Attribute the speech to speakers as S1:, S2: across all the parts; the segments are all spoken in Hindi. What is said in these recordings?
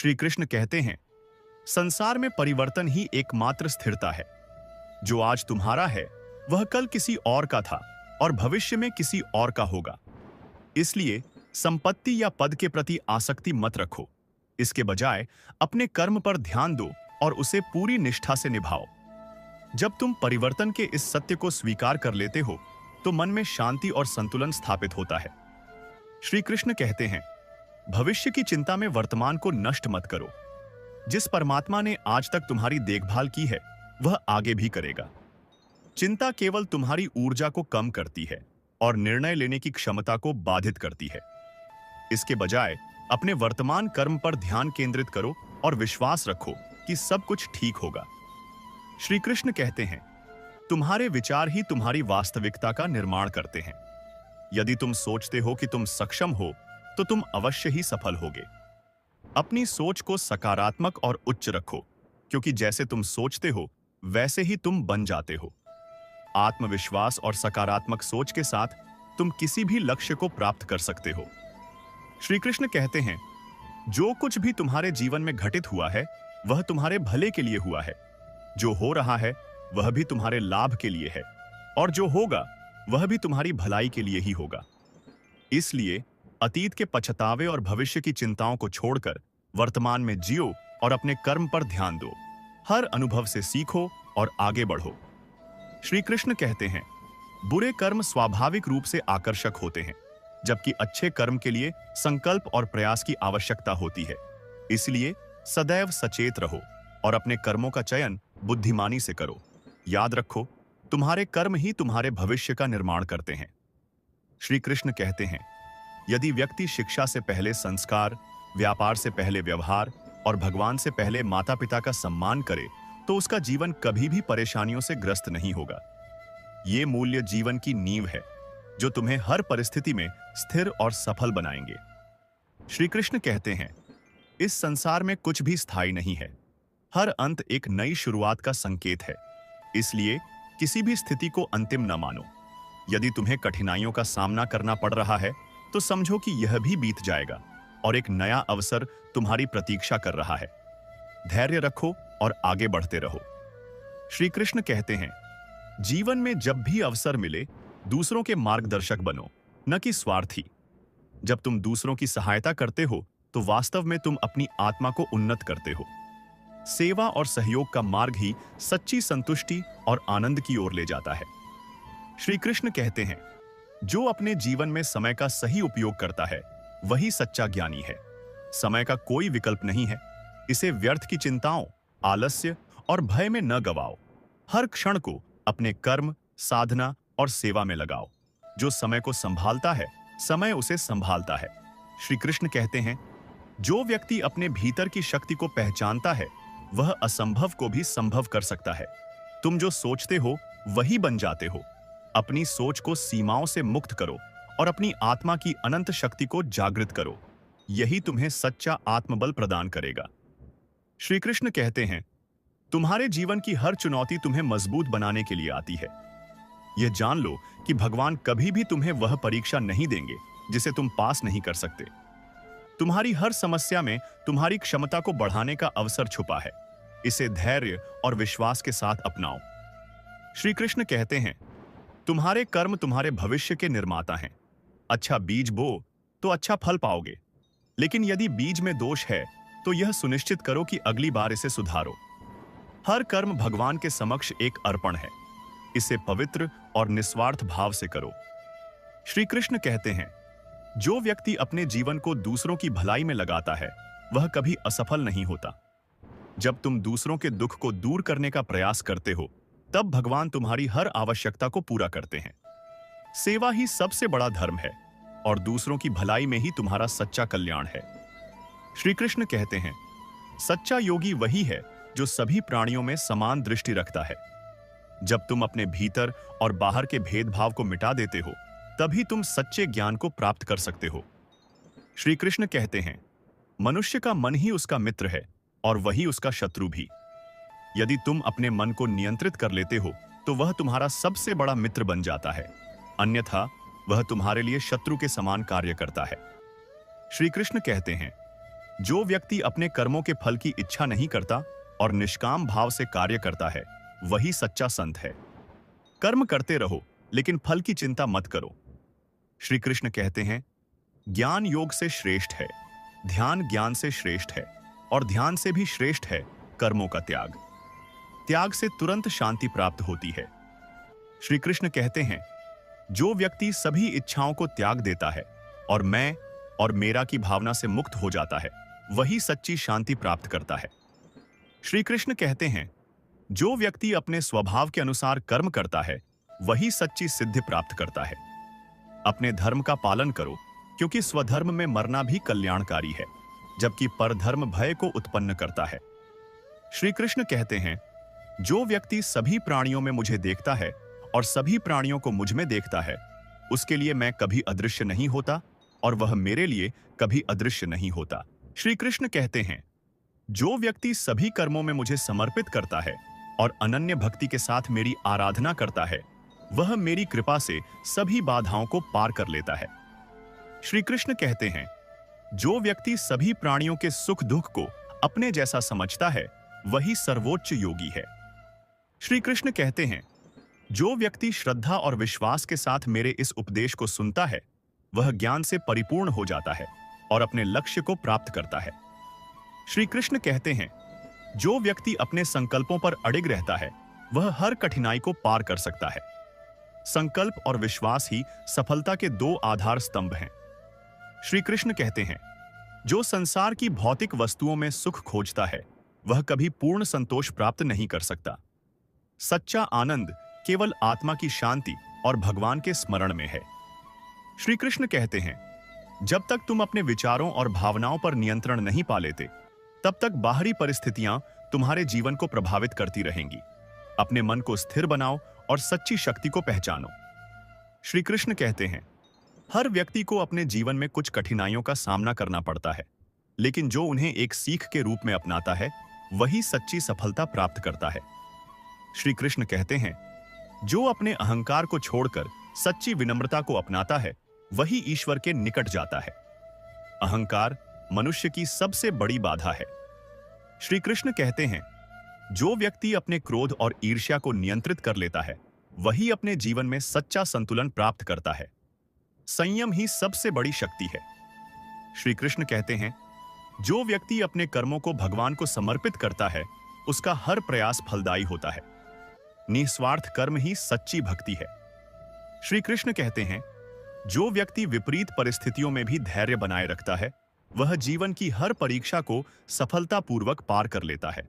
S1: श्री कृष्ण कहते हैं, संसार में परिवर्तन ही एकमात्र स्थिरता है। जो आज तुम्हारा है वह कल किसी और का था और भविष्य में किसी और का होगा। इसलिए संपत्ति या पद के प्रति आसक्ति मत रखो। इसके बजाय अपने कर्म पर ध्यान दो और उसे पूरी निष्ठा से निभाओ। जब तुम परिवर्तन के इस सत्य को स्वीकार कर लेते हो तो मन में शांति और संतुलन स्थापित होता है। श्री कृष्ण कहते हैं, भविष्य की चिंता में वर्तमान को नष्ट मत करो। जिस परमात्मा ने आज तक तुम्हारी देखभाल की है वह आगे भी करेगा। चिंता केवल तुम्हारी ऊर्जा को कम करती है और निर्णय लेने की क्षमता को बाधित करती है। इसके बजाय अपने वर्तमान कर्म पर ध्यान केंद्रित करो और विश्वास रखो कि सब कुछ ठीक होगा। श्री कृष्ण कहते हैं, तुम्हारे विचार ही तुम्हारी वास्तविकता का निर्माण करते हैं। यदि तुम सोचते हो कि तुम सक्षम हो तो तुम अवश्य ही सफल होगे। अपनी सोच को सकारात्मक और उच्च रखो, क्योंकि जैसे तुम सोचते हो वैसे ही तुम बन जाते हो। आत्मविश्वास और सकारात्मक सोच के साथ तुम किसी भी लक्ष्य को प्राप्त कर सकते हो। श्री कृष्ण कहते हैं, जो कुछ भी तुम्हारे जीवन में घटित हुआ है वह तुम्हारे भले के लिए हुआ है। जो हो रहा है वह भी तुम्हारे लाभ के लिए है और जो होगा वह भी तुम्हारी भलाई के लिए ही होगा। इसलिए अतीत के पछतावे और भविष्य की चिंताओं को छोड़कर वर्तमान में जियो और अपने कर्म पर ध्यान दो। हर अनुभव से सीखो और आगे बढ़ो। श्री कृष्ण कहते हैं, बुरे कर्म स्वाभाविक रूप से आकर्षक होते हैं, जबकि अच्छे कर्म के लिए संकल्प और प्रयास की आवश्यकता होती है। इसलिए सदैव सचेत रहो और अपने कर्मों का चयन बुद्धिमानी से करो। याद रखो, तुम्हारे कर्म ही तुम्हारे भविष्य का निर्माण करते हैं। श्री कृष्ण कहते हैं, यदि व्यक्ति शिक्षा से पहले संस्कार, व्यापार से पहले व्यवहार और भगवान से पहले माता पिता का सम्मान करे तो उसका जीवन कभी भी परेशानियों से ग्रस्त नहीं होगा। ये मूल्य जीवन की नींव है जो तुम्हें हर परिस्थिति में स्थिर और सफल बनाएंगे। श्री कृष्ण कहते हैं, इस संसार में कुछ भी स्थायी नहीं है। हर अंत एक नई शुरुआत का संकेत है। इसलिए किसी भी स्थिति को अंतिम न मानो। यदि तुम्हें कठिनाइयों का सामना करना पड़ रहा है तो समझो कि यह भी बीत जाएगा और एक नया अवसर तुम्हारी प्रतीक्षा कर रहा है। धैर्य रखो और आगे बढ़ते रहो। श्री कृष्ण कहते हैं, जीवन में जब भी अवसर मिले दूसरों के मार्गदर्शक बनो, न कि स्वार्थी। जब तुम दूसरों की सहायता करते हो तो वास्तव में तुम अपनी आत्मा को उन्नत करते हो। सेवा और सहयोग का मार्ग ही सच्ची संतुष्टि और आनंद की ओर ले जाता है। श्री कृष्ण कहते हैं, जो अपने जीवन में समय का सही उपयोग करता है वही सच्चा ज्ञानी है। समय का कोई विकल्प नहीं है। इसे व्यर्थ की चिंताओं, आलस्य और भय में न गवाओ। हर क्षण को अपने कर्म, साधना और सेवा में लगाओ। जो समय को संभालता है समय उसे संभालता है। श्री कृष्ण कहते हैं, जो व्यक्ति अपने भीतर की शक्ति को पहचानता है वह असंभव को भी संभव कर सकता है। तुम जो सोचते हो वही बन जाते हो। अपनी सोच को सीमाओं से मुक्त करो और अपनी आत्मा की अनंत शक्ति को जागृत करो। यही तुम्हें सच्चा आत्मबल प्रदान करेगा। श्री कृष्ण कहते हैं, तुम्हारे जीवन की हर चुनौती तुम्हें मजबूत बनाने के लिए आती है। यह जान लो कि भगवान कभी भी तुम्हें वह परीक्षा नहीं देंगे जिसे तुम पास नहीं कर सकते। तुम्हारी हर समस्या में तुम्हारी क्षमता को बढ़ाने का अवसर छुपा है। इसे धैर्य और विश्वास के साथ अपनाओ। श्री कृष्ण कहते हैं, तुम्हारे कर्म तुम्हारे भविष्य के निर्माता हैं। अच्छा बीज बो तो अच्छा फल पाओगे, लेकिन यदि बीज में दोष है तो यह सुनिश्चित करो कि अगली बार इसे सुधारो। हर कर्म भगवान के समक्ष एक अर्पण है। इसे पवित्र और निस्वार्थ भाव से करो। श्री कृष्ण कहते हैं, जो व्यक्ति अपने जीवन को दूसरों की भलाई में लगाता है वह कभी असफल नहीं होता। जब तुम दूसरों के दुख को दूर करने का प्रयास करते हो तब भगवान तुम्हारी हर आवश्यकता को पूरा करते हैं। सेवा ही सबसे बड़ा धर्म है और दूसरों की भलाई में ही तुम्हारा सच्चा कल्याण है। श्री कृष्ण कहते हैं, सच्चा योगी वही है जो सभी प्राणियों में समान दृष्टि रखता है। जब तुम अपने भीतर और बाहर के भेदभाव को मिटा देते हो तभी तुम सच्चे ज्ञान को प्राप्त कर सकते हो। श्री कृष्ण कहते हैं, मनुष्य का मन ही उसका मित्र है और वही उसका शत्रु भी। यदि तुम अपने मन को नियंत्रित कर लेते हो तो वह तुम्हारा सबसे बड़ा मित्र बन जाता है, अन्यथा वह तुम्हारे लिए शत्रु के समान कार्य करता है। श्री कृष्ण कहते हैं, जो व्यक्ति अपने कर्मों के फल की इच्छा नहीं करता और निष्काम भाव से कार्य करता है, वही सच्चा संत है। कर्म करते रहो, लेकिन फल की चिंता मत करो। श्री कृष्ण कहते हैं, ज्ञान योग से श्रेष्ठ है, ध्यान ज्ञान से श्रेष्ठ है, और ध्यान से भी श्रेष्ठ है कर्मों का त्याग। त्याग से तुरंत शांति प्राप्त होती है। श्री कृष्ण कहते हैं, जो व्यक्ति सभी इच्छाओं को त्याग देता है और मैं और मेरा की भावना से मुक्त हो जाता है, वही सच्ची शांति प्राप्त करता है। श्री कृष्ण कहते हैं, जो व्यक्ति अपने स्वभाव के अनुसार कर्म करता है, वही सच्ची सिद्धि प्राप्त करता है। अपने धर्म का पालन करो, क्योंकि स्वधर्म में मरना भी कल्याणकारी है, जबकि परधर्म भय को उत्पन्न करता है। श्री कृष्ण कहते हैं, जो व्यक्ति सभी प्राणियों में मुझे देखता है और सभी प्राणियों को मुझ में देखता है, उसके लिए मैं कभी अदृश्य नहीं होता और वह मेरे लिए कभी अदृश्य नहीं होता। श्री कृष्ण कहते हैं, जो व्यक्ति सभी कर्मों में मुझे समर्पित करता है और अनन्य भक्ति के साथ मेरी आराधना करता है, वह मेरी कृपा से सभी बाधाओं को पार कर लेता है। श्री कृष्ण कहते हैं, जो व्यक्ति सभी प्राणियों के सुख दुख को अपने जैसा समझता है, वही सर्वोच्च योगी है। श्री कृष्ण कहते हैं, जो व्यक्ति श्रद्धा और विश्वास के साथ मेरे इस उपदेश को सुनता है, वह ज्ञान से परिपूर्ण हो जाता है और अपने लक्ष्य को प्राप्त करता है। श्री कृष्ण कहते हैं, जो व्यक्ति अपने संकल्पों पर अडिग रहता है, वह हर कठिनाई को पार कर सकता है। संकल्प और विश्वास ही सफलता के दो आधार स्तंभ हैं। श्री कृष्ण कहते हैं, जो संसार की भौतिक वस्तुओं में सुख खोजता है, वह कभी पूर्ण संतोष प्राप्त नहीं कर सकता। सच्चा आनंद केवल आत्मा की शांति और भगवान के स्मरण में है। श्री कृष्ण कहते हैं, जब तक तुम अपने विचारों और भावनाओं पर नियंत्रण नहीं पा लेते, तब तक बाहरी परिस्थितियां तुम्हारे जीवन को प्रभावित करती रहेंगी। अपने मन को स्थिर बनाओ और सच्ची शक्ति को पहचानो। श्री कृष्ण कहते हैं, हर व्यक्ति को अपने जीवन में कुछ कठिनाइयों का सामना करना पड़ता है, लेकिन जो उन्हें एक सीख के रूप में अपनाता है, वही सच्ची सफलता प्राप्त करता है। श्री कृष्ण कहते हैं, जो अपने अहंकार को छोड़कर सच्ची विनम्रता को अपनाता है, वही ईश्वर के निकट जाता है। अहंकार मनुष्य की सबसे बड़ी बाधा है। श्री कृष्ण कहते हैं, जो व्यक्ति अपने क्रोध और ईर्ष्या को नियंत्रित कर लेता है, वही अपने जीवन में सच्चा संतुलन प्राप्त करता है। संयम ही सबसे बड़ी शक्ति है। श्री कृष्ण कहते हैं, जो व्यक्ति अपने कर्मों को भगवान को समर्पित करता है, उसका हर प्रयास फलदायी होता है। निस्वार्थ कर्म ही सच्ची भक्ति है। श्री कृष्ण कहते हैं, जो व्यक्ति विपरीत परिस्थितियों में भी धैर्य बनाए रखता है, वह जीवन की हर परीक्षा को सफलतापूर्वक पार कर लेता है।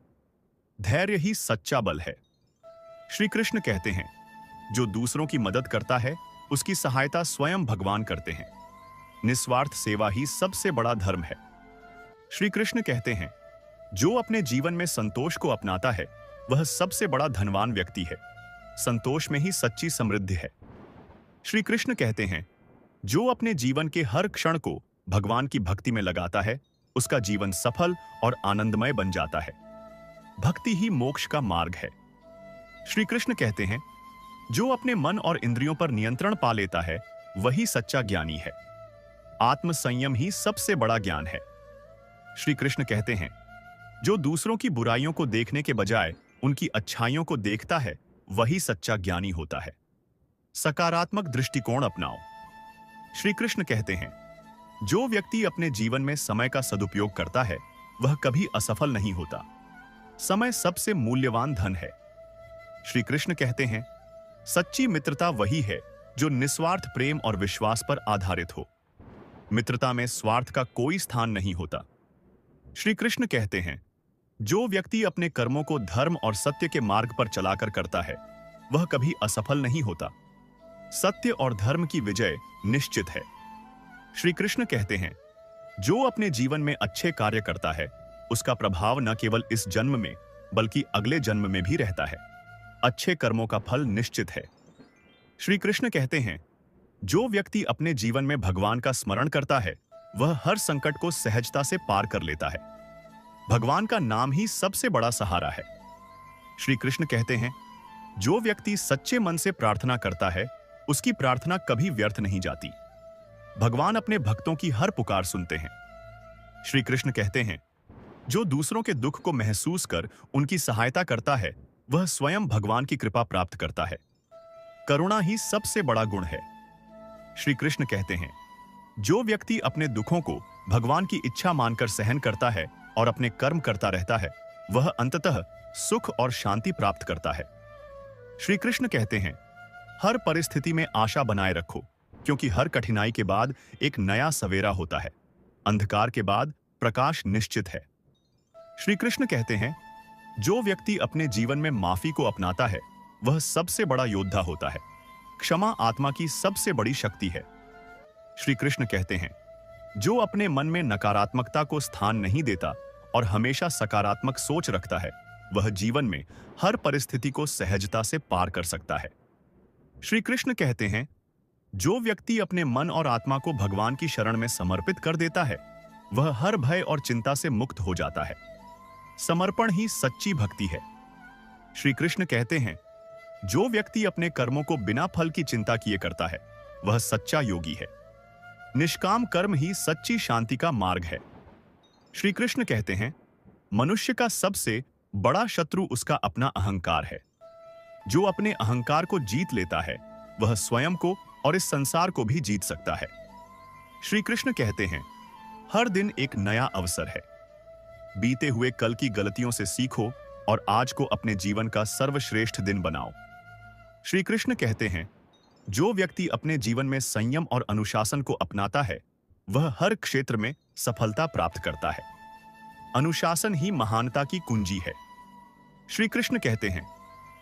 S1: धैर्य ही सच्चा बल है। श्री कृष्ण कहते हैं, जो दूसरों की मदद करता है, उसकी सहायता स्वयं भगवान करते हैं। निस्वार्थ सेवा ही सबसे बड़ा धर्म है। श्री कृष्ण कहते हैं, जो अपने जीवन में संतोष को अपनाता है, वह सबसे बड़ा धनवान व्यक्ति है। संतोष में ही सच्ची समृद्धि है। श्री कृष्ण कहते हैं, जो अपने जीवन के हर क्षण को भगवान की भक्ति में लगाता है, उसका जीवन सफल और आनंदमय बन जाता है। भक्ति ही मोक्ष का मार्ग है। श्री कृष्ण कहते हैं, जो अपने मन और इंद्रियों पर नियंत्रण पा लेता है, वही सच्चा ज्ञानी है। आत्म संयम ही सबसे बड़ा ज्ञान है। श्री कृष्ण कहते हैं, जो दूसरों की बुराइयों को देखने के बजाय उनकी अच्छाइयों को देखता है, वही सच्चा ज्ञानी होता है। सकारात्मक दृष्टिकोण अपनाओ। श्री कृष्ण कहते हैं, जो व्यक्ति अपने जीवन में समय का सदुपयोग करता है, वह कभी असफल नहीं होता। समय सबसे मूल्यवान धन है। श्री कृष्ण कहते हैं, सच्ची मित्रता वही है जो निस्वार्थ प्रेम और विश्वास पर आधारित हो। मित्रता में स्वार्थ का कोई स्थान नहीं होता। श्री कृष्ण कहते हैं, जो व्यक्ति अपने कर्मों को धर्म और सत्य के मार्ग पर चलाकर करता है, वह कभी असफल नहीं होता। सत्य और धर्म की विजय निश्चित है। श्री कृष्ण कहते हैं, जो अपने जीवन में अच्छे कार्य करता है, उसका प्रभाव न केवल इस जन्म में बल्कि अगले जन्म में भी रहता है। अच्छे कर्मों का फल निश्चित है। श्री कृष्ण कहते हैं, जो व्यक्ति अपने जीवन में भगवान का स्मरण करता है, वह हर संकट को सहजता से पार कर लेता है। भगवान का नाम ही सबसे बड़ा सहारा है। श्री कृष्ण कहते हैं, जो व्यक्ति सच्चे मन से प्रार्थना करता है, उसकी प्रार्थना कभी व्यर्थ नहीं जाती। भगवान अपने भक्तों की हर पुकार सुनते हैं। श्री कृष्ण कहते हैं, जो दूसरों के दुख को महसूस कर उनकी सहायता करता है, वह स्वयं भगवान की कृपा प्राप्त करता है। करुणा ही सबसे बड़ा गुण है। श्री कृष्ण कहते हैं, जो व्यक्ति अपने दुखों को भगवान की इच्छा मानकर सहन करता है और अपने कर्म करता रहता है, वह अंततः सुख और शांति प्राप्त करता है। श्री कृष्ण कहते हैं, हर परिस्थिति में आशा बनाए रखो, क्योंकि हर कठिनाई के बाद एक नया सवेरा होता है। अंधकार के बाद प्रकाश निश्चित है। श्री कृष्ण कहते हैं, जो व्यक्ति अपने जीवन में माफी को अपनाता है, वह सबसे बड़ा योद्धा होता है। क्षमा आत्मा की सबसे बड़ी शक्ति है। श्री कृष्ण कहते हैं, जो अपने मन में नकारात्मकता को स्थान नहीं देता और हमेशा सकारात्मक सोच रखता है, वह जीवन में हर परिस्थिति को सहजता से पार कर सकता है। श्री कृष्ण कहते हैं, जो व्यक्ति अपने मन और आत्मा को भगवान की शरण में समर्पित कर देता है, वह हर भय और चिंता से मुक्त हो जाता है। समर्पण ही सच्ची भक्ति है। श्री कृष्ण कहते हैं, जो व्यक्ति अपने कर्मों को बिना फल की चिंता किए करता है, वह सच्चा योगी है। निष्काम कर्म ही सच्ची शांति का मार्ग है। श्री कृष्ण कहते हैं, मनुष्य का सबसे बड़ा शत्रु उसका अपना अहंकार है। जो अपने अहंकार को जीत लेता है, वह स्वयं को और इस संसार को भी जीत सकता है। श्री कृष्ण कहते हैं, हर दिन एक नया अवसर है। बीते हुए कल की गलतियों से सीखो और आज को अपने जीवन का सर्वश्रेष्ठ दिन बनाओ। श्री कृष्ण कहते हैं, जो व्यक्ति अपने जीवन में संयम और अनुशासन को अपनाता है, वह हर क्षेत्र में सफलता प्राप्त करता है। अनुशासन ही महानता की कुंजी है। श्री कृष्ण कहते हैं,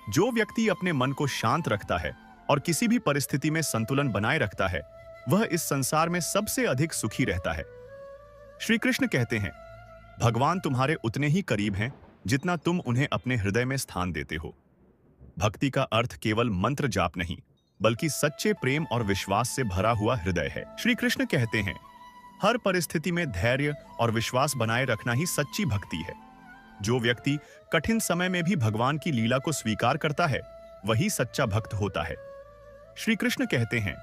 S1: जो व्यक्ति अपने मन को शांत रखता है और किसी भी परिस्थिति में संतुलन बनाए रखता है, वह इस संसार में सबसे अधिक सुखी रहता है। श्री कृष्ण कहते हैं, भगवान तुम्हारे उतने ही करीब हैं जितना तुम उन्हें अपने हृदय में स्थान देते हो। भक्ति का अर्थ केवल मंत्र जाप नहीं, बल्कि सच्चे प्रेम और विश्वास से भरा हुआ हृदय है। श्री कृष्ण कहते हैं, हर परिस्थिति में धैर्य और विश्वास बनाए रखना ही सच्ची भक्ति है। जो व्यक्ति कठिन समय में भी भगवान की लीला को स्वीकार करता है, वही सच्चा भक्त होता है। श्री कृष्ण कहते हैं,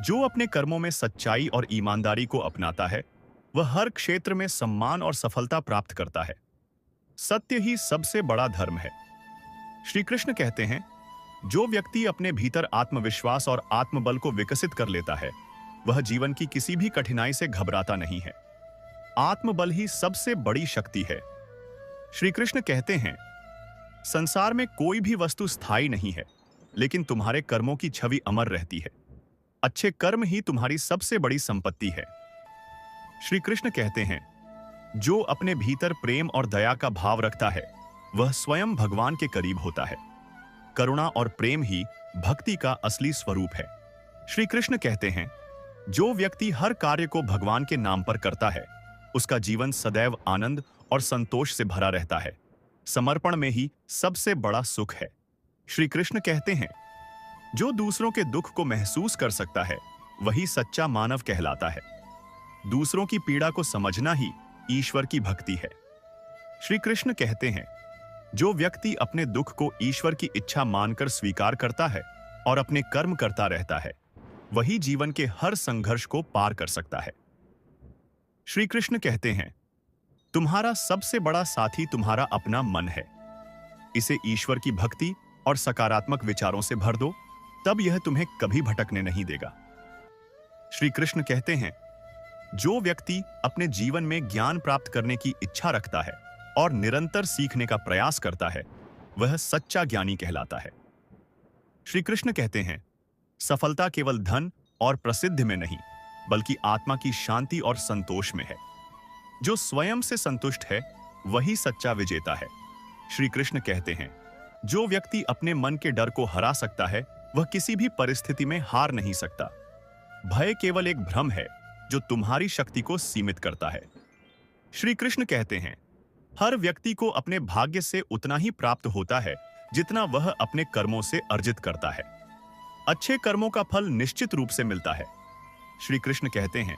S1: जो अपने कर्मों में सच्चाई और ईमानदारी को अपनाता है, वह हर क्षेत्र में सम्मान और सफलता प्राप्त करता है। सत्य ही सबसे बड़ा धर्म है। श्री कृष्ण कहते हैं, जो व्यक्ति अपने भीतर आत्मविश्वास और आत्मबल को विकसित कर लेता है, वह जीवन की किसी भी कठिनाई से घबराता नहीं है। आत्मबल ही सबसे बड़ी शक्ति है। श्री कृष्ण कहते हैं, संसार में कोई भी वस्तु स्थायी नहीं है, लेकिन तुम्हारे कर्मों की छवि अमर रहती है। अच्छे कर्म ही तुम्हारी सबसे बड़ी संपत्ति है। श्री कृष्ण कहते हैं, जो अपने भीतर प्रेम और दया का भाव रखता है, वह स्वयं भगवान के करीब होता है। करुणा और प्रेम ही भक्ति का असली स्वरूप है। श्री कृष्ण कहते हैं, जो व्यक्ति हर कार्य को भगवान के नाम पर करता है, उसका जीवन सदैव आनंद और संतोष से भरा रहता है। समर्पण में ही सबसे बड़ा सुख है। श्री कृष्ण कहते हैं, जो दूसरों के दुख को महसूस कर सकता है, वही सच्चा मानव कहलाता है। दूसरों की पीड़ा को समझना ही ईश्वर की भक्ति है। श्री कृष्ण कहते हैं, जो व्यक्ति अपने दुख को ईश्वर की इच्छा मानकर स्वीकार करता है और अपने कर्म करता रहता है, वही जीवन के हर संघर्ष को पार कर सकता है। श्री कृष्ण कहते हैं, तुम्हारा सबसे बड़ा साथी तुम्हारा अपना मन है। इसे ईश्वर की भक्ति और सकारात्मक विचारों से भर दो, तब यह तुम्हें कभी भटकने नहीं देगा। श्री कृष्ण कहते हैं, जो व्यक्ति अपने जीवन में ज्ञान प्राप्त करने की इच्छा रखता है और निरंतर सीखने का प्रयास करता है, वह सच्चा ज्ञानी कहलाता है। श्री कृष्ण कहते हैं, सफलता केवल धन और प्रसिद्धि में नहीं, बल्कि आत्मा की शांति और संतोष में है। जो स्वयं से संतुष्ट है, वही सच्चा विजेता है। श्री कृष्ण कहते हैं, जो व्यक्ति अपने मन के डर को हरा सकता है, वह किसी भी परिस्थिति में हार नहीं सकता। भय केवल एक भ्रम है जो तुम्हारी शक्ति को सीमित करता है। श्री कृष्ण कहते हैं, हर व्यक्ति को अपने भाग्य से उतना ही प्राप्त होता है जितना वह अपने कर्मों से अर्जित करता है। अच्छे कर्मों का फल निश्चित रूप से मिलता है। श्री कृष्ण कहते हैं,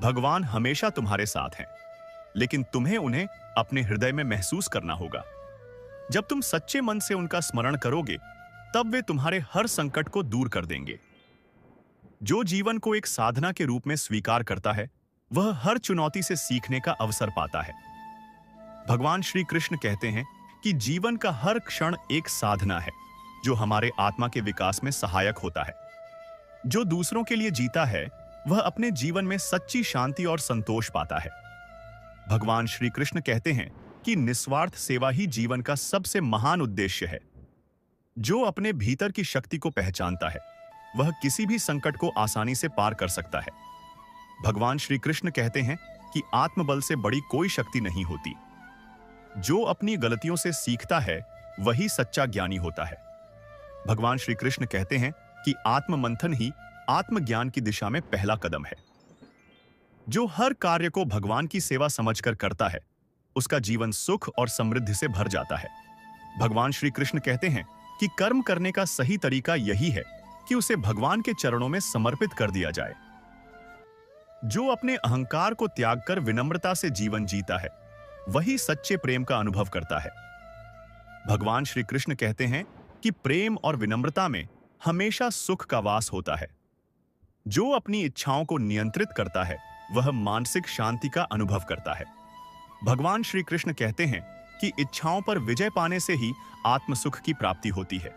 S1: भगवान हमेशा तुम्हारे साथ हैं, लेकिन तुम्हें उन्हें अपने हृदय में महसूस करना होगा। जब तुम सच्चे मन से उनका स्मरण करोगे, तब वे तुम्हारे हर संकट को दूर कर देंगे। जो जीवन को एक साधना के रूप में स्वीकार करता है, वह हर चुनौती से सीखने का अवसर पाता है। भगवान श्री कृष्ण कहते हैं कि जीवन का हर क्षण एक साधना है जो हमारे आत्मा के विकास में सहायक होता है। जो दूसरों के लिए जीता है वह अपने जीवन में सच्ची शांति और संतोष पाता है। भगवान श्री कृष्ण कहते हैं कि निस्वार्थ सेवा ही जीवन का सबसे महान उद्देश्य है। जो अपने भीतर की शक्ति को पहचानता है वह किसी भी संकट को आसानी से पार कर सकता है। भगवान श्री कृष्ण कहते हैं कि आत्मबल से बड़ी कोई शक्ति नहीं होती। जो अपनी गलतियों से सीखता है वही सच्चा ज्ञानी होता है। भगवान श्री कृष्ण कहते हैं कि आत्ममंथन ही आत्मज्ञान की दिशा में पहला कदम है। जो हर कार्य को भगवान की सेवा समझकर करता है उसका जीवन सुख और समृद्धि से भर जाता है। भगवान श्री कृष्ण कहते हैं कि कर्म करने का सही तरीका यही है कि उसे भगवान के चरणों में समर्पित कर दिया जाए। जो अपने अहंकार को त्याग कर विनम्रता से जीवन जीता है वही सच्चे प्रेम का अनुभव करता है। भगवान श्री कृष्ण कहते हैं कि प्रेम और विनम्रता में हमेशा सुख का वास होता है। जो अपनी इच्छाओं को नियंत्रित करता है वह मानसिक शांति का अनुभव करता है। भगवान श्री कृष्ण कहते हैं कि इच्छाओं पर विजय पाने से ही आत्मसुख की प्राप्ति होती है।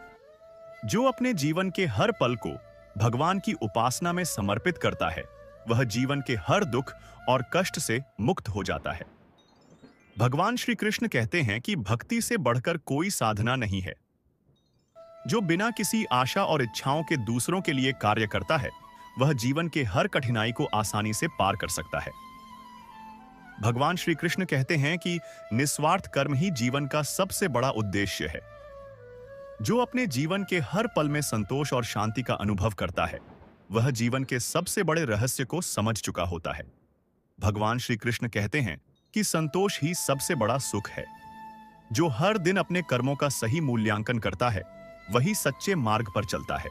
S1: जो अपने जीवन के हर पल को भगवान की उपासना में समर्पित करता है वह जीवन के हर दुख और कष्ट से मुक्त हो जाता है। भगवान श्री कृष्ण कहते हैं कि भक्ति से बढ़कर कोई साधना नहीं है। जो बिना किसी आशा और इच्छाओं के दूसरों के लिए कार्य करता है वह जीवन के हर कठिनाई को आसानी से पार कर सकता है। भगवान श्री कृष्ण कहते हैं कि निस्वार्थ कर्म ही जीवन का सबसे बड़ा उद्देश्य है। जो अपने जीवन के हर पल में संतोष और शांति का अनुभव करता है वह जीवन के सबसे बड़े रहस्य को समझ चुका होता है। भगवान श्री कृष्ण कहते हैं कि संतोष ही सबसे बड़ा सुख है। जो हर दिन अपने कर्मों का सही मूल्यांकन करता है वही सच्चे मार्ग पर चलता है।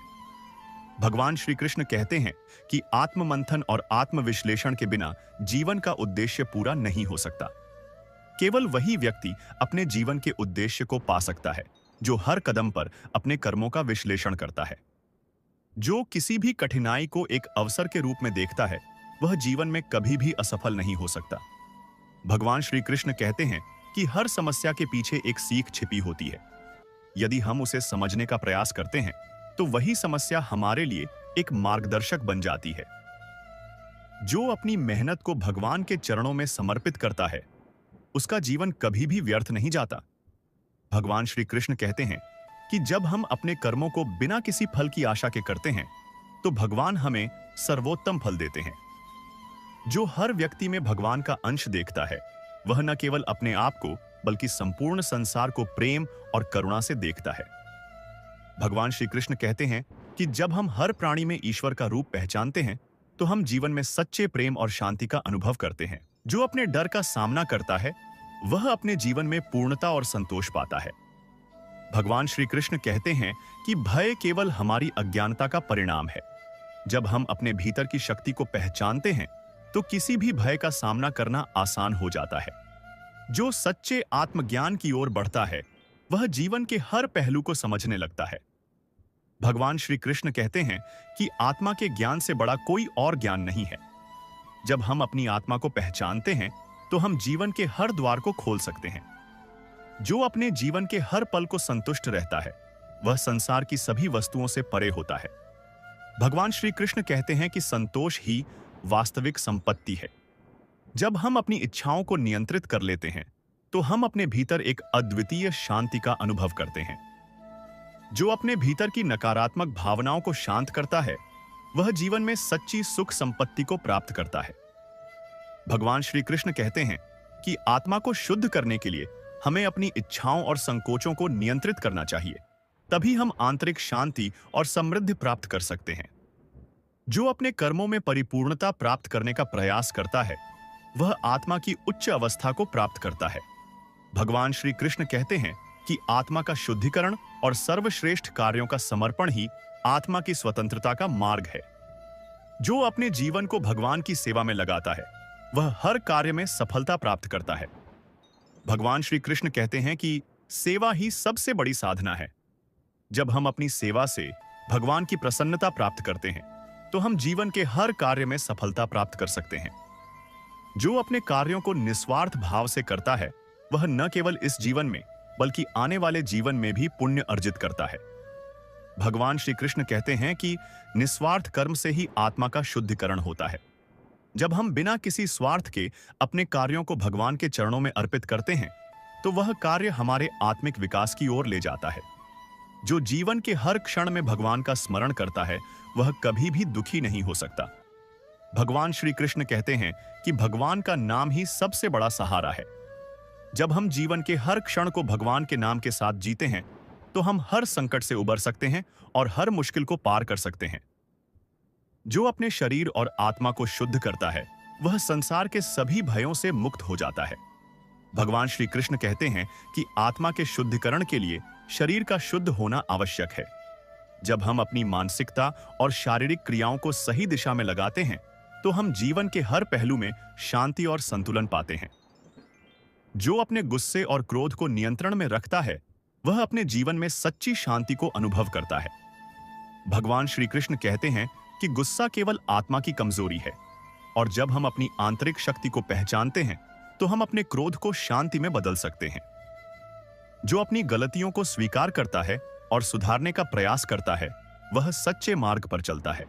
S1: भगवान श्री कृष्ण कहते हैं कि आत्ममंथन और आत्मविश्लेषण के बिना जीवन का उद्देश्य पूरा नहीं हो सकता। केवल वही व्यक्ति अपने जीवन के उद्देश्य को पा सकता है जो हर कदम पर अपने कर्मों का विश्लेषण करता है। जो किसी भी कठिनाई को एक अवसर के रूप में देखता है वह जीवन में कभी भी असफल नहीं हो सकता। भगवान श्री कृष्ण कहते हैं कि हर समस्या के पीछे एक सीख छिपी होती है। यदि हम उसे समझने का प्रयास करते हैं तो वही समस्या हमारे लिए एक मार्गदर्शक बन जाती है। जो अपनी मेहनत को भगवान के चरणों में समर्पित करता है उसका जीवन कभी भी व्यर्थ नहीं जाता। भगवान श्री कृष्ण कहते हैं कि जब हम अपने कर्मों को बिना किसी फल की आशा के करते हैं तो भगवान हमें सर्वोत्तम फल देते हैं। जो हर व्यक्ति में भगवान का अंश देखता है वह न केवल अपने आप को बल्कि संपूर्ण संसार को प्रेम और करुणा से देखता है। भगवान श्री कृष्ण कहते हैं कि जब हम हर प्राणी में ईश्वर का रूप पहचानते हैं तो हम जीवन में सच्चे प्रेम और शांति का अनुभव करते हैं। जो अपने डर का सामना करता है वह अपने जीवन में पूर्णता और संतोष पाता है। भगवान श्री कृष्ण कहते हैं कि भय केवल हमारी अज्ञानता का परिणाम है। जब हम अपने भीतर की शक्ति को पहचानते हैं तो किसी भी भय का सामना करना आसान हो जाता है। जो सच्चे आत्मज्ञान की ओर बढ़ता है वह जीवन के हर पहलू को समझने लगता है। भगवान श्री कृष्ण कहते हैं कि आत्मा के ज्ञान से बड़ा कोई और ज्ञान नहीं है। जब हम अपनी आत्मा को पहचानते हैं तो हम जीवन के हर द्वार को खोल सकते हैं। जो अपने जीवन के हर पल को संतुष्ट रहता है वह संसार की सभी वस्तुओं से परे होता है। भगवान श्री कृष्ण कहते हैं कि संतोष ही वास्तविक संपत्ति है। जब हम अपनी इच्छाओं को नियंत्रित कर लेते हैं तो हम अपने भीतर एक अद्वितीय शांति का अनुभव करते हैं। जो अपने भीतर की नकारात्मक भावनाओं को शांत करता है वह जीवन में सच्ची सुख संपत्ति को प्राप्त करता है। भगवान श्री कृष्ण कहते हैं कि आत्मा को शुद्ध करने के लिए हमें अपनी इच्छाओं और संकोचों को नियंत्रित करना चाहिए। तभी हम आंतरिक शांति और समृद्धि प्राप्त कर सकते हैं। जो अपने कर्मों में परिपूर्णता प्राप्त करने का प्रयास करता है वह आत्मा की उच्च अवस्था को प्राप्त करता है। भगवान श्री कृष्ण कहते हैं कि आत्मा का शुद्धिकरण और सर्वश्रेष्ठ कार्यों का समर्पण ही आत्मा की स्वतंत्रता का मार्ग है। जो अपने जीवन को भगवान की सेवा में लगाता है वह हर कार्य में सफलता प्राप्त करता है। भगवान श्री कृष्ण कहते हैं कि सेवा ही सबसे बड़ी साधना है। जब हम अपनी सेवा से भगवान की प्रसन्नता प्राप्त करते हैं तो हम जीवन के हर कार्य में सफलता प्राप्त कर सकते हैं। जो अपने कार्यों को निस्वार्थ भाव से करता है वह न केवल इस जीवन में बल्कि आने वाले जीवन में भी पुण्य अर्जित करता है। भगवान श्री कृष्ण कहते हैं कि निस्वार्थ कर्म से ही आत्मा का शुद्धिकरण होता है। जब हम बिना किसी स्वार्थ के अपने कार्यों को भगवान के चरणों में अर्पित करते हैं तो वह कार्य हमारे आत्मिक विकास की ओर ले जाता है। जो जीवन के हर क्षण में भगवान का स्मरण करता है वह कभी भी दुखी नहीं हो सकता। भगवान श्री कृष्ण कहते हैं कि भगवान का नाम ही सबसे बड़ा सहारा है। जब हम जीवन के हर क्षण को भगवान के नाम के साथ जीते हैं तो हम हर संकट से उबर सकते हैं और हर मुश्किल को पार कर सकते हैं। जो अपने शरीर और आत्मा को शुद्ध करता है वह संसार के सभी भयों से मुक्त हो जाता है। भगवान श्री कृष्ण कहते हैं कि आत्मा के शुद्धिकरण के लिए शरीर का शुद्ध होना आवश्यक है। जब हम अपनी मानसिकता और शारीरिक क्रियाओं को सही दिशा में लगाते हैं तो हम जीवन के हर पहलू में शांति और संतुलन पाते हैं। जो अपने गुस्से और क्रोध को नियंत्रण में रखता है वह अपने जीवन में सच्ची शांति को अनुभव करता है। भगवान श्री कृष्ण कहते हैं कि गुस्सा केवल आत्मा की कमजोरी है और जब हम अपनी आंतरिक शक्ति को पहचानते हैं तो हम अपने क्रोध को शांति में बदल सकते हैं। जो अपनी गलतियों को स्वीकार करता है और सुधारने का प्रयास करता है वह सच्चे मार्ग पर चलता है।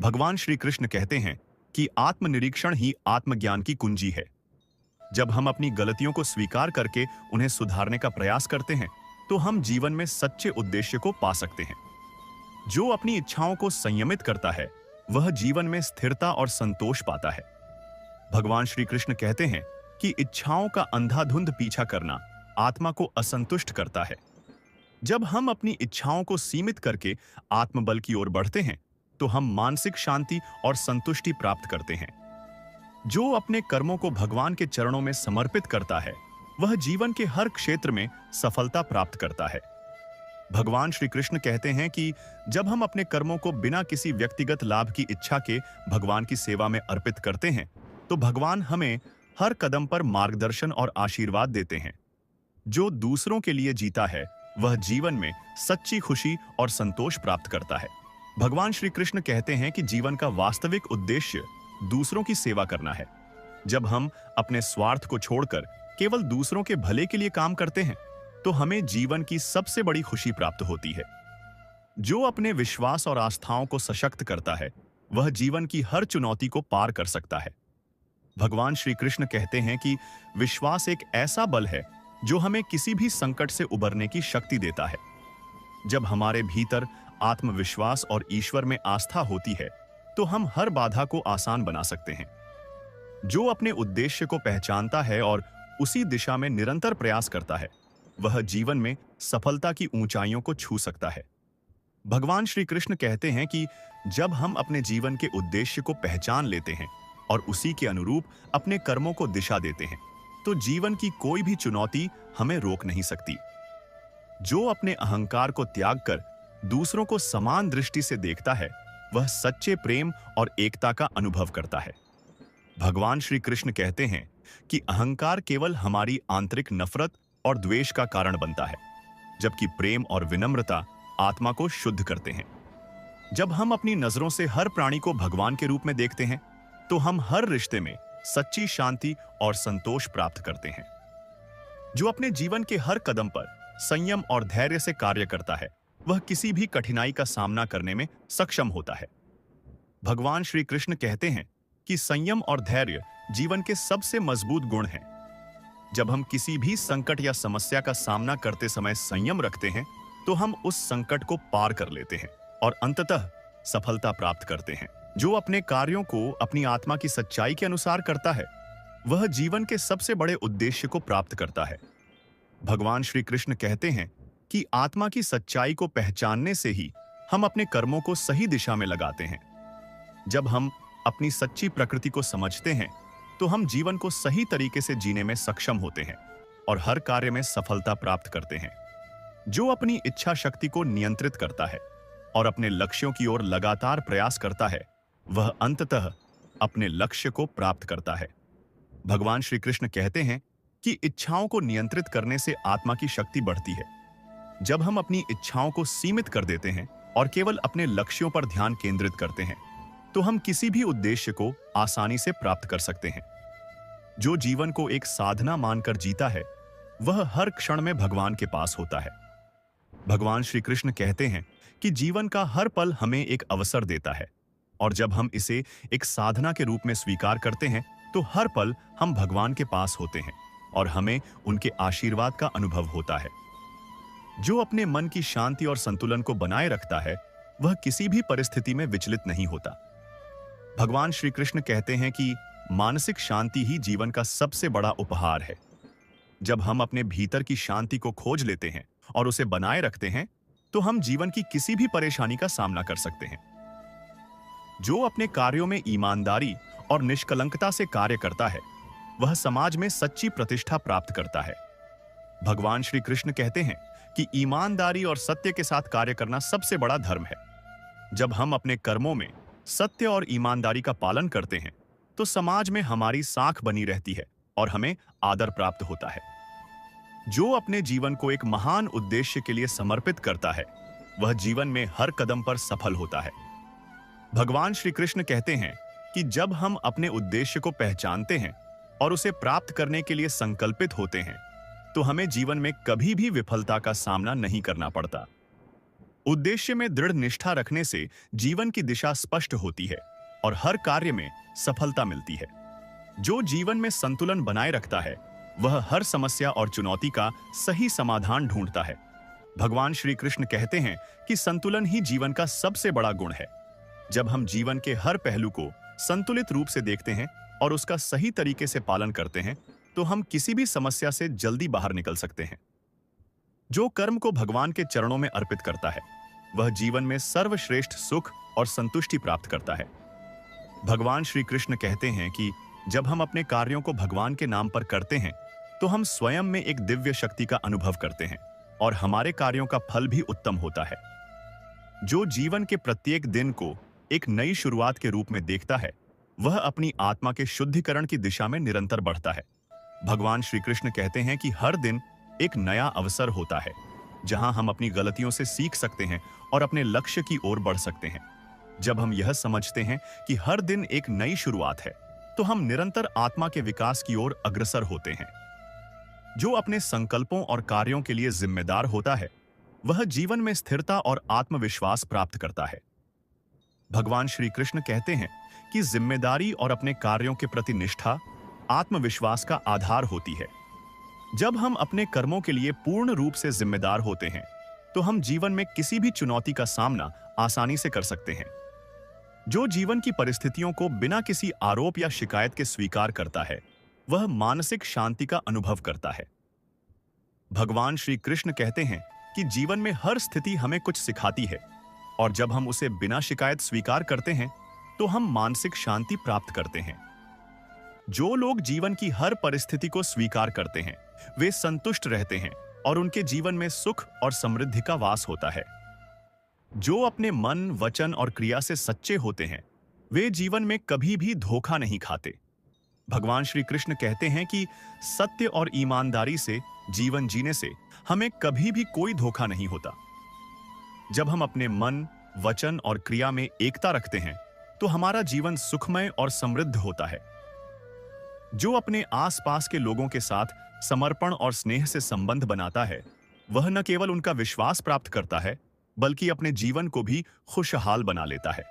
S1: भगवान श्री कृष्ण कहते हैं कि आत्मनिरीक्षण ही आत्मज्ञान की कुंजी है। जब हम अपनी गलतियों को स्वीकार करके उन्हें सुधारने का प्रयास करते हैं तो हम जीवन में सच्चे उद्देश्य को पा सकते हैं। जो अपनी इच्छाओं को संयमित करता है वह जीवन में स्थिरता और संतोष पाता है। भगवान श्री कृष्ण कहते हैं कि इच्छाओं का अंधाधुंध पीछा करना आत्मा को असंतुष्ट करता है। जब हम अपनी इच्छाओं को सीमित करके आत्मबल की ओर बढ़ते हैं तो हम मानसिक शांति और संतुष्टि प्राप्त करते हैं। जो अपने कर्मों को भगवान के चरणों में समर्पित करता है वह जीवन के हर क्षेत्र में सफलता प्राप्त करता है। भगवान श्री कृष्ण कहते हैं कि जब हम अपने कर्मों को बिना किसी व्यक्तिगत लाभ की इच्छा के भगवान की सेवा में अर्पित करते हैं तो भगवान हमें हर कदम पर मार्गदर्शन और आशीर्वाद देते हैं। जो दूसरों के लिए जीता है वह जीवन में सच्ची खुशी और संतोष प्राप्त करता है। भगवान श्री कृष्ण कहते हैं कि जीवन का वास्तविक उद्देश्य दूसरों की सेवा करना है। जब हम अपने स्वार्थ को छोड़कर केवल दूसरों के भले के लिए काम करते हैं तो हमें जीवन की सबसे बड़ी खुशी प्राप्त होती है। जो अपने विश्वास और आस्थाओं को सशक्त करता है वह जीवन की हर चुनौती को पार कर सकता है। भगवान श्री कृष्ण कहते हैं कि विश्वास एक ऐसा बल है जो हमें किसी भी संकट से उबरने की शक्ति देता है। जब हमारे भीतर आत्मविश्वास और ईश्वर में आस्था होती है तो हम हर बाधा को आसान बना सकते हैं। जो अपने उद्देश्य को पहचानता है और उसी दिशा में निरंतर प्रयास करता है वह जीवन में सफलता की ऊंचाइयों को छू सकता है। भगवान श्री कृष्ण कहते हैं कि जब हम अपने जीवन के उद्देश्य को पहचान लेते हैं और उसी के अनुरूप अपने कर्मों को दिशा देते हैं तो जीवन की कोई भी चुनौती हमें रोक नहीं सकती। जो अपने अहंकार को त्याग कर दूसरों को समान दृष्टि से देखता है वह सच्चे प्रेम और एकता का अनुभव करता है। भगवान श्री कृष्ण कहते हैं कि अहंकार केवल हमारी आंतरिक नफरत और द्वेष का कारण बनता है, जबकि प्रेम और विनम्रता आत्मा को शुद्ध करते हैं। जब हम अपनी नजरों से हर प्राणी को भगवान के रूप में देखते हैं तो हम हर रिश्ते में सच्ची शांति और संतोष प्राप्त करते हैं। जो अपने जीवन के हर कदम पर संयम और धैर्य से कार्य करता है वह किसी भी कठिनाई का सामना करने में सक्षम होता है। भगवान श्री कृष्ण कहते हैं कि संयम और धैर्य जीवन के सबसे मजबूत गुण हैं। जब हम किसी भी संकट या समस्या का सामना करते समय संयम रखते हैं तो हम उस संकट को पार कर लेते हैं और अंततः सफलता प्राप्त करते हैं। जो अपने कार्यों को अपनी आत्मा की सच्चाई के अनुसार करता है वह जीवन के सबसे बड़े उद्देश्य को प्राप्त करता है। भगवान श्री कृष्ण कहते हैं कि आत्मा की सच्चाई को पहचानने से ही हम अपने कर्मों को सही दिशा में लगाते हैं। जब हम अपनी सच्ची प्रकृति को समझते हैं तो हम जीवन को सही तरीके से जीने में सक्षम होते हैं और हर कार्य में सफलता प्राप्त करते हैं। जो अपनी इच्छा शक्ति को नियंत्रित करता है और अपने लक्ष्यों की ओर लगातार प्रयास करता है वह अंततः अपने लक्ष्य को प्राप्त करता है। भगवान श्री कृष्ण कहते हैं कि इच्छाओं को नियंत्रित करने से आत्मा की शक्ति बढ़ती है। जब हम अपनी इच्छाओं को सीमित कर देते हैं और केवल अपने लक्ष्यों पर ध्यान केंद्रित करते हैं तो हम किसी भी उद्देश्य को आसानी से प्राप्त कर सकते हैं। जो जीवन को एक साधना मानकर जीता है, वह हर क्षण में भगवान के पास होता है। भगवान श्री कृष्ण कहते हैं कि जीवन का हर पल हमें एक अवसर देता है, और जब हम इसे एक साधना के रूप में स्वीकार करते हैं तो हर पल हम भगवान के पास होते हैं और हमें उनके आशीर्वाद का अनुभव होता है। जो अपने मन की शांति और संतुलन को बनाए रखता है, वह किसी भी परिस्थिति में विचलित नहीं होता। भगवान श्री कृष्ण कहते हैं कि मानसिक शांति ही जीवन का सबसे बड़ा उपहार है। जब हम अपने भीतर की शांति को खोज लेते हैं और उसे बनाए रखते हैं, तो हम जीवन की किसी भी परेशानी का सामना कर सकते हैं। जो अपने कार्यों में ईमानदारी और निष्कलंकता से कार्य करता है, वह समाज में सच्ची प्रतिष्ठा प्राप्त करता है। भगवान श्री कृष्ण कहते हैं कि ईमानदारी और सत्य के साथ कार्य करना सबसे बड़ा धर्म है। जब हम अपने कर्मों में सत्य और ईमानदारी का पालन करते हैं, तो समाज में हमारी साख बनी रहती है और हमें आदर प्राप्त होता है। जो अपने जीवन को एक महान उद्देश्य के लिए समर्पित करता है, वह जीवन में हर कदम पर सफल होता है। भगवान श्री कृष्ण कहते हैं कि जब हम अपने उद्देश्य को पहचानते हैं और उसे प्राप्त करने के लिए संकल्पित होते हैं, तो हमें जीवन में कभी भी विफलता का सामना नहीं करना पड़ता। उद्देश्य में दृढ़ निष्ठा रखने से जीवन की दिशा स्पष्ट होती है और हर कार्य में सफलता मिलती है। जो जीवन में संतुलन बनाए रखता है, वह हर समस्या और चुनौती का सही समाधान ढूंढता है। भगवान श्री कृष्ण कहते हैं कि संतुलन ही जीवन का सबसे बड़ा गुण है। जब हम जीवन के हर पहलू को संतुलित रूप से देखते हैं और उसका सही तरीके से पालन करते हैं, तो हम किसी भी समस्या से जल्दी बाहर निकल सकते हैं। जो कर्म को भगवान के चरणों में अर्पित करता है, वह जीवन में सर्वश्रेष्ठ सुख और संतुष्टि प्राप्त करता है। भगवान श्री कृष्ण कहते हैं कि जब हम अपने कार्यों को भगवान के नाम पर करते हैं, तो हम स्वयं में एक दिव्य शक्ति का अनुभव करते हैं और हमारे कार्यों का फल भी उत्तम होता है। जो जीवन के प्रत्येक दिन को एक नई शुरुआत के रूप में देखता है, वह अपनी आत्मा के शुद्धिकरण की दिशा में निरंतर बढ़ता है। भगवान श्री कृष्ण कहते हैं कि हर दिन एक नया अवसर होता है, जहां हम अपनी गलतियों से सीख सकते हैं और अपने लक्ष्य की ओर बढ़ सकते हैं। जब हम यह समझते हैं कि हर दिन एक नई शुरुआत है, तो हम निरंतर आत्मा के विकास की ओर अग्रसर होते हैं। जो अपने संकल्पों और कार्यों के लिए जिम्मेदार होता है, वह जीवन में स्थिरता और आत्मविश्वास प्राप्त करता है। भगवान श्री कृष्ण कहते हैं कि जिम्मेदारी और अपने कार्यों के प्रति निष्ठा आत्मविश्वास का आधार होती है। जब हम अपने कर्मों के लिए पूर्ण रूप से जिम्मेदार होते हैं, तो हम जीवन में किसी भी चुनौती का सामना आसानी से कर सकते हैं। जो जीवन की परिस्थितियों को बिना किसी आरोप या शिकायत के स्वीकार करता है, वह मानसिक शांति का अनुभव करता है। भगवान श्री कृष्ण कहते हैं कि जीवन में हर स्थिति हमें कुछ सिखाती है, और जब हम उसे बिना शिकायत स्वीकार करते हैं, तो हम मानसिक शांति प्राप्त करते हैं। जो लोग जीवन की हर परिस्थिति को स्वीकार करते हैं, वे संतुष्ट रहते हैं और उनके जीवन में सुख और समृद्धि का वास होता है। जो अपने मन, वचन और क्रिया से सच्चे होते हैं, वे जीवन में कभी भी धोखा नहीं खाते। भगवान श्री कृष्ण कहते हैं कि सत्य और ईमानदारी से जीवन जीने से हमें कभी भी कोई धोखा नहीं होता। जब हम अपने मन, वचन और क्रिया में एकता रखते हैं, तो हमारा जीवन सुखमय और समृद्ध होता है। जो अपने आसपास के लोगों के साथ समर्पण और स्नेह से संबंध बनाता है, वह न केवल उनका विश्वास प्राप्त करता है, बल्कि अपने जीवन को भी खुशहाल बना लेता है।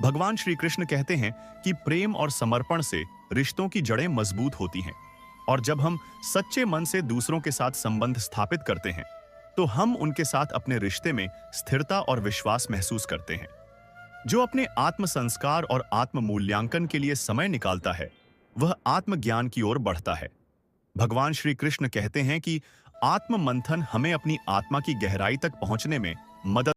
S1: भगवान श्री कृष्ण कहते हैं कि प्रेम और समर्पण से रिश्तों की जड़ें मजबूत होती हैं, और जब हम सच्चे मन से दूसरों के साथ संबंध स्थापित करते हैं, तो हम उनके साथ अपने रिश्ते में स्थिरता और विश्वास महसूस करते हैं। जो अपने आत्म संस्कार और आत्म मूल्यांकन के लिए समय निकालता है, वह आत्मज्ञान की ओर बढ़ता है। भगवान श्री कृष्ण कहते हैं कि आत्म मंथन हमें अपनी आत्मा की गहराई तक पहुंचने में मदद